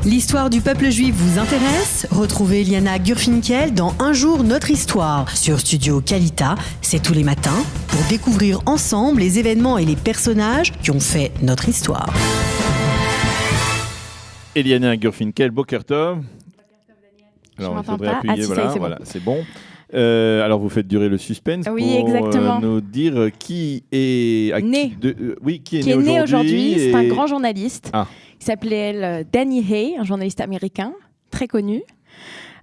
L'histoire du peuple juif vous intéresse? Retrouvez Liana Gurfinkel dans Un jour notre histoire sur Studio Kalita. C'est tous les matins pour découvrir ensemble les événements et les personnages qui ont fait notre histoire. Liana Gurfinkel, Boker Tov. Alors il faudrait appuyer, voilà, c'est bon. Alors vous faites durer le suspense pour nous dire qui est né, qui est né aujourd'hui. C'est un grand journaliste. Il s'appelait Danny Hay, un journaliste américain très connu,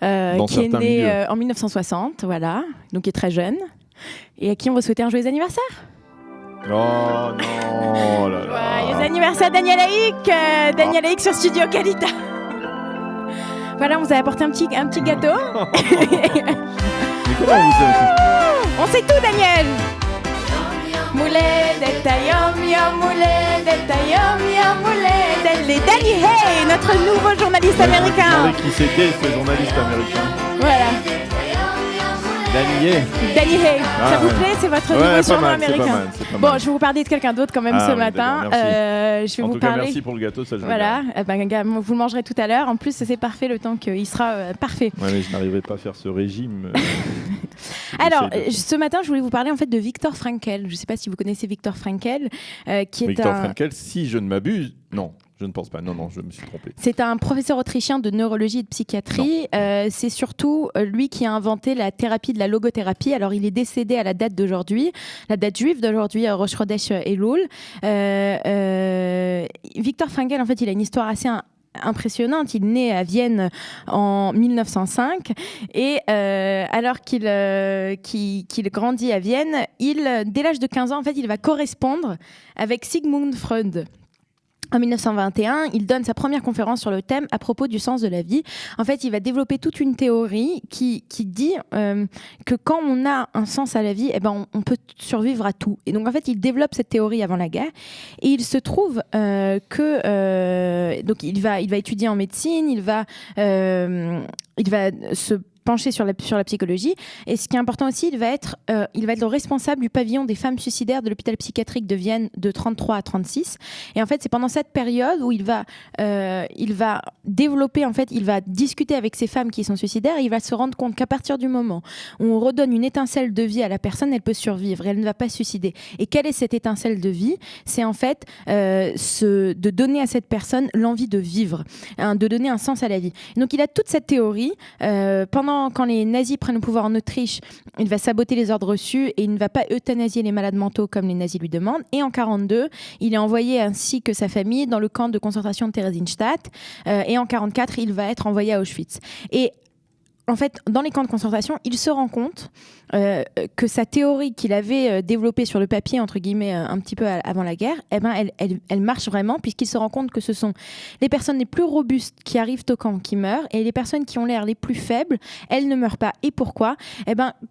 qui est né en 1960, voilà, donc il est très jeune, et à qui on va souhaiter un joyeux anniversaire. Oh non, là là. Joyeux anniversaire Daniel Haïk, Daniel Haïk sur Studio Kalita. Voilà, on vous a apporté un petit gâteau. On sait tout, Daniel. Moulé de taillom, moulé de taillom, moulé de Danny Hay, notre nouveau journaliste américain. Qui c'était ce journaliste américain? Voilà. Danny Hay. Ça vous plaît? C'est votre nouveau surnom américain. Bon, je vais vous parler de quelqu'un d'autre quand même ce matin. Je vais vous parler. Merci pour le gâteau, ça je Voilà, vous le mangerez tout à l'heure. En plus, c'est parfait le temps qu'il sera parfait. Ouais, mais je n'arriverai pas à faire ce régime. Alors, ce matin, je voulais vous parler en fait de Viktor Frankl. Je ne sais pas si vous connaissez Viktor Frankl, qui est Viktor Frankl, si je ne m'abuse, non. Je ne pense pas. Non, je me suis trompé. C'est un professeur autrichien de neurologie et de psychiatrie. C'est surtout lui qui a inventé la thérapie de la logothérapie. Alors, il est décédé à la date d'aujourd'hui, la date juive d'aujourd'hui, à Rosh Chodesh Elul. Viktor Frankl, en fait, il a une histoire assez impressionnante. Il est né à Vienne en 1905 et alors qu'il grandit à Vienne, dès l'âge de 15 ans, en fait, il va correspondre avec Sigmund Freud. En 1921, il donne sa première conférence sur le thème à propos du sens de la vie. En fait, il va développer toute une théorie qui dit que quand on a un sens à la vie, on peut survivre à tout. Et donc, en fait, il développe cette théorie avant la guerre. Et il se trouve donc il va étudier en médecine, il va se penché sur la psychologie. Et ce qui est important aussi, il va être le responsable du pavillon des femmes suicidaires de l'hôpital psychiatrique de Vienne de 33 à 36. Et en fait, c'est pendant cette période où il va développer, en fait, il va discuter avec ces femmes qui sont suicidaires et il va se rendre compte qu'à partir du moment où on redonne une étincelle de vie à la personne, elle peut survivre et elle ne va pas se suicider. Et quelle est cette étincelle de vie? C'est en fait de donner à cette personne l'envie de vivre, de donner un sens à la vie. Et donc, il a toute cette théorie quand les nazis prennent le pouvoir en Autriche, il va saboter les ordres reçus et il ne va pas euthanasier les malades mentaux comme les nazis lui demandent. Et en 1942, il est envoyé ainsi que sa famille dans le camp de concentration de Theresienstadt. Et en 1944, il va être envoyé à Auschwitz. Et en fait, dans les camps de concentration, il se rend compte que sa théorie qu'il avait développée sur le papier, entre guillemets, un petit peu avant la guerre, elle marche vraiment, puisqu'il se rend compte que ce sont les personnes les plus robustes qui arrivent au camp qui meurent, et les personnes qui ont l'air les plus faibles, elles ne meurent pas. Et pourquoi?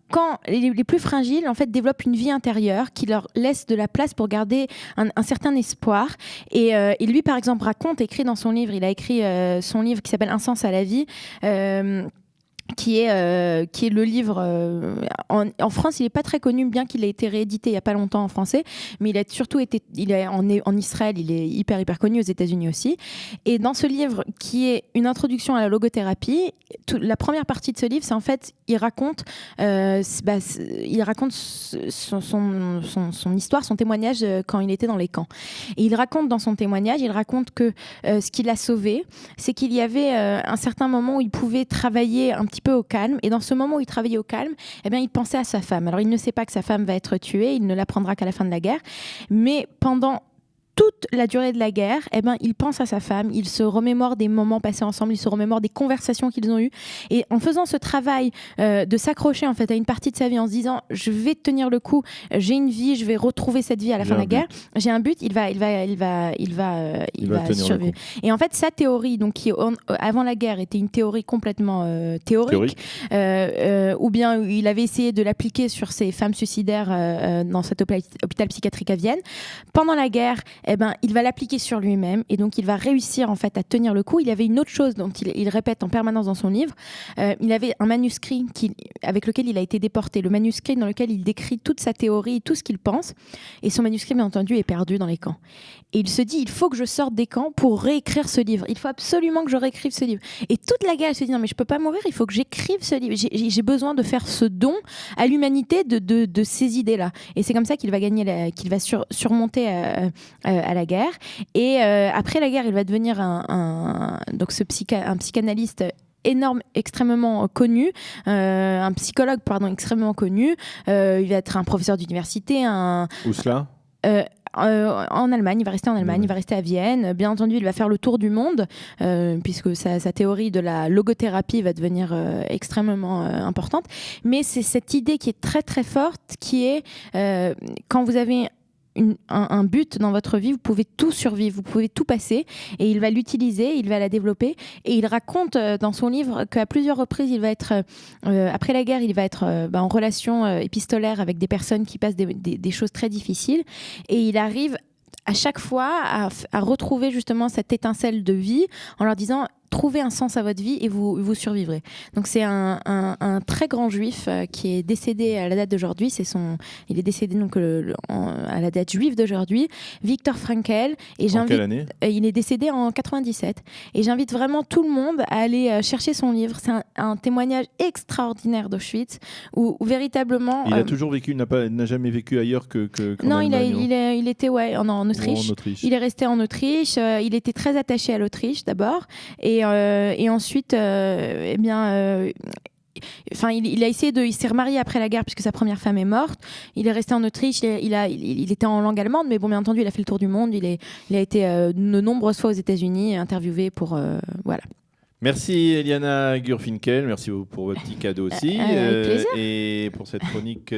Quand les plus fragiles, en fait, développent une vie intérieure qui leur laisse de la place pour garder un certain espoir. Et lui, par exemple, écrit dans son livre, il a écrit son livre qui s'appelle Un sens à la vie, qui est le livre en France. Il n'est pas très connu, bien qu'il ait été réédité il n'y a pas longtemps en français, mais il est en Israël, il est hyper connu, aux États-Unis aussi. Et dans ce livre, qui est une introduction à la logothérapie, la première partie de ce livre, c'est en fait, il raconte son histoire, son témoignage quand il était dans les camps. Et il raconte dans son témoignage, que ce qui l'a sauvé, c'est qu'il y avait un certain moment où il pouvait travailler un petit peu au calme, et dans ce moment où il travaillait au calme, il pensait à sa femme. Alors il ne sait pas que sa femme va être tuée, il ne l'apprendra qu'à la fin de la guerre, mais pendant toute la durée de la guerre, il pense à sa femme, il se remémore des moments passés ensemble, il se remémore des conversations qu'ils ont eues. Et en faisant ce travail de s'accrocher en fait à une partie de sa vie, en se disant je vais tenir le coup, j'ai une vie, je vais retrouver cette vie à la fin de la guerre, j'ai un but, il va survivre. Et en fait, sa théorie, donc qui avant la guerre était une théorie complètement théorique. Ou bien il avait essayé de l'appliquer sur ces femmes suicidaires dans cet hôpital psychiatrique à Vienne. Pendant la guerre, il va l'appliquer sur lui-même et donc il va réussir en fait à tenir le coup. Il avait une autre chose dont il répète en permanence dans son livre. Il avait un manuscrit avec lequel il a été déporté, le manuscrit dans lequel il décrit toute sa théorie, tout ce qu'il pense, et son manuscrit bien entendu est perdu dans les camps. Et il se dit, il faut que je sorte des camps pour réécrire ce livre. Il faut absolument que je réécrive ce livre. Et toute la guerre se dit, non mais je peux pas mourir, il faut que j'écrive ce livre. J'ai besoin de faire ce don à l'humanité de ces idées-là. Et c'est comme ça qu'il va gagner, qu'il va surmonter à la guerre. Et après la guerre, il va devenir un psychanalyste énorme, extrêmement connu, un psychologue extrêmement connu. Il va être un professeur d'université. Où cela en Allemagne, il va rester en Allemagne, il va rester à Vienne. Bien entendu, il va faire le tour du monde, puisque sa théorie de la logothérapie va devenir extrêmement importante. Mais c'est cette idée qui est très très forte, qui est quand vous avez un but dans votre vie, vous pouvez tout survivre, vous pouvez tout passer, et il va l'utiliser, il va la développer, et il raconte dans son livre qu'à plusieurs reprises il va être après la guerre, il va être en relation épistolaire avec des personnes qui passent des choses très difficiles, et il arrive à chaque fois à retrouver justement cette étincelle de vie en leur disant trouvez un sens à votre vie et vous survivrez. Donc c'est un très grand juif qui est décédé à la date d'aujourd'hui. Il est décédé donc à la date juive d'aujourd'hui, Viktor Frankl. En quelle année ? Il est décédé en 97. Et j'invite vraiment tout le monde à aller chercher son livre. C'est un témoignage extraordinaire d'Auschwitz où véritablement... Il a toujours vécu, il n'a jamais vécu ailleurs qu'en non, Allemagne. il était en Autriche. Il est resté en Autriche. Il était très attaché à l'Autriche d'abord. Et ensuite, il a essayé il s'est remarié après la guerre puisque sa première femme est morte. Il est resté en Autriche. Il était en langue allemande, mais bon, bien entendu, il a fait le tour du monde. Il a été de nombreuses fois aux États-Unis interviewé pour voilà. Merci Eliana Gurfinkel, merci pour votre petit cadeau aussi et pour cette chronique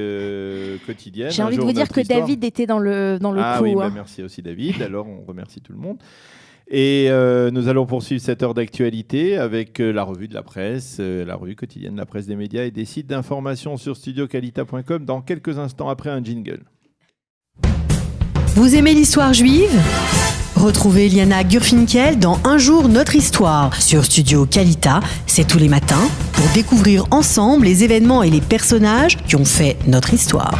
quotidienne. J'ai envie de vous dire que David était dans le coup. Oui, merci aussi David. Alors on remercie tout le monde. Et nous allons poursuivre cette heure d'actualité avec la revue de la presse, la revue quotidienne de la presse des médias et des sites d'information sur studiocalita.com dans quelques instants après un jingle. Vous aimez l'histoire juive ? Retrouvez Eliana Gurfinkel dans Un jour notre histoire sur Studio Calita, c'est tous les matins, pour découvrir ensemble les événements et les personnages qui ont fait notre histoire.